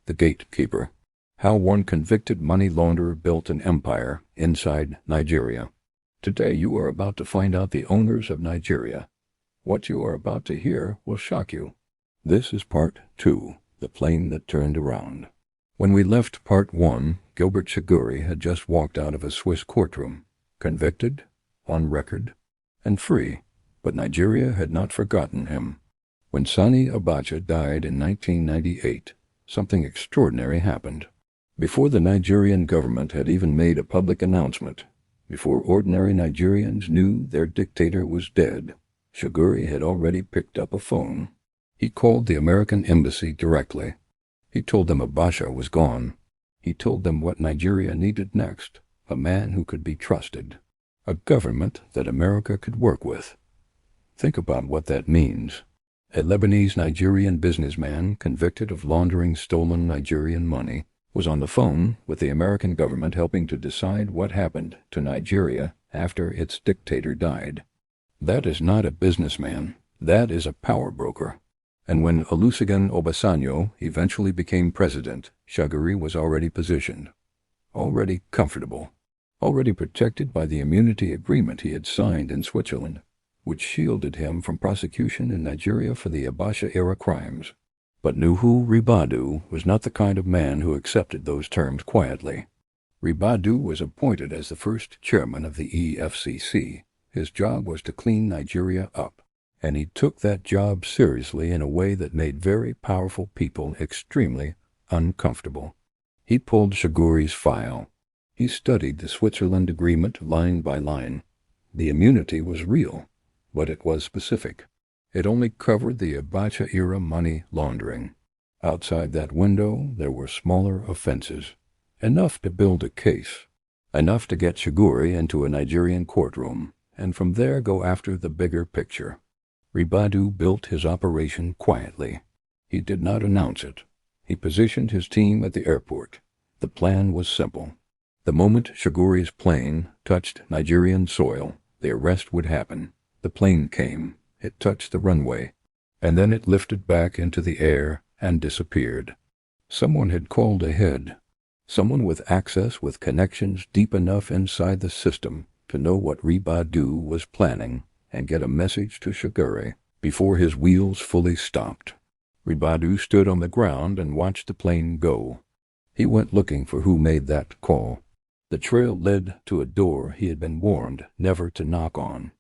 The Gatekeeper. How one convicted money launderer built an empire inside Nigeria. Today you are about to find out the owners of Nigeria. What you are about to hear will shock you. This is part 2, The Plane That Turned Around. When we left part 1, Gilbert Chagoury had just walked out of a Swiss courtroom, convicted, on record, and free, but Nigeria had not forgotten him. When Sani Abacha died in 1998, something extraordinary happened. Before the Nigerian government had even made a public announcement, before ordinary Nigerians knew their dictator was dead, Chagoury had already picked up a phone. He called the American embassy directly. He told them Abacha was gone. He told them what Nigeria needed next, a man who could be trusted, a government that America could work with. Think about what that means. A Lebanese-Nigerian businessman convicted of laundering stolen Nigerian money was on the phone with the American government helping to decide what happened to Nigeria after its dictator died. That is not a businessman. That is a power broker. And when Olusegun Obasanjo eventually became president, Chagoury was already positioned, already comfortable, already protected by the immunity agreement he had signed in Switzerland, which shielded him from prosecution in Nigeria for the Abacha-era crimes. But Nuhu Ribadu was not the kind of man who accepted those terms quietly. Ribadu was appointed as the first chairman of the EFCC. His job was to clean Nigeria up, and he took that job seriously in a way that made very powerful people extremely uncomfortable. He pulled Chagoury's file. He studied the Switzerland agreement line by line. The immunity was real, but it was specific. It only covered the Abacha-era money laundering. Outside that window there were smaller offenses, enough to build a case, enough to get Chagoury into a Nigerian courtroom, and from there go after the bigger picture. Ribadu built his operation quietly. He did not announce it. He positioned his team at the airport. The plan was simple. The moment Chagoury's plane touched Nigerian soil, the arrest would happen. The plane came. It touched the runway, and then it lifted back into the air and disappeared. Someone had called ahead, someone with access, with connections deep enough inside the system to know what Ribadu was planning and get a message to Chagoury before his wheels fully stopped. Ribadu stood on the ground and watched the plane go. He went looking for who made that call. The trail led to a door he had been warned never to knock on.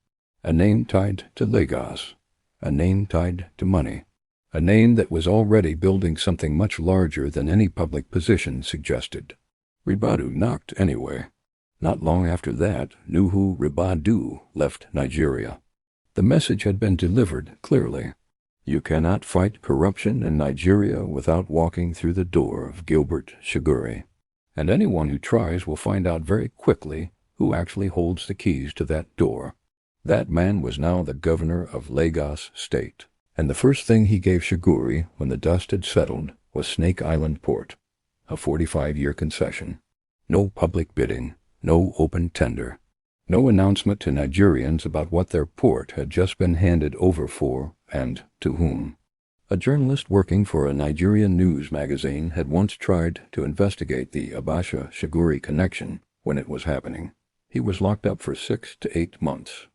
A name tied to Lagos, a name tied to money, a name that was already building something much larger than any public position suggested. Ribadu knocked anyway. Not long after that, Nuhu Ribadu left Nigeria. The message had been delivered clearly. You cannot fight corruption in Nigeria without walking through the door of Gilbert Chagoury. And anyone who tries will find out very quickly who actually holds the keys to that door. That man was now the governor of Lagos State, and the first thing he gave Chagoury when the dust had settled was Snake Island Port, a 45-year concession. No public bidding, no open tender, no announcement to Nigerians about what their port had just been handed over for and to whom. A journalist working for a Nigerian news magazine had once tried to investigate the Abacha-Chagoury connection when it was happening. He was locked up for 6 to 8 months.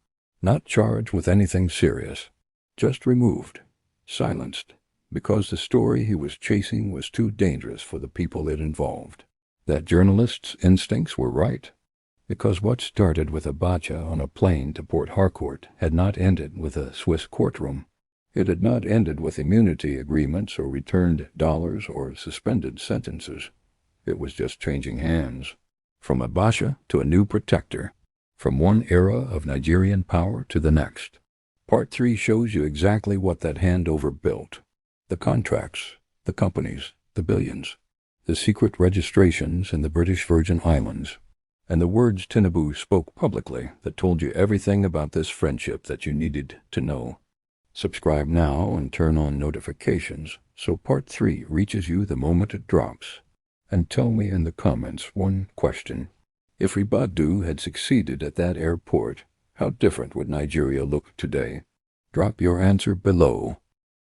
Not charged with anything serious, just removed, silenced, because the story he was chasing was too dangerous for the people it involved. That journalist's instincts were right, because what started with Abacha on a plane to Port Harcourt had not ended with a Swiss courtroom. It had not ended with immunity agreements or returned dollars or suspended sentences. It was just changing hands, from Abacha to a new protector, from one era of Nigerian power to the next. Part 3 shows you exactly what that handover built. The contracts, the companies, the billions, the secret registrations in the British Virgin Islands, and the words Tinubu spoke publicly that told you everything about this friendship that you needed to know. Subscribe now and turn on notifications so Part 3 reaches you the moment it drops. And tell me in the comments one question. If Ribadu had succeeded at that airport, how different would Nigeria look today? Drop your answer below.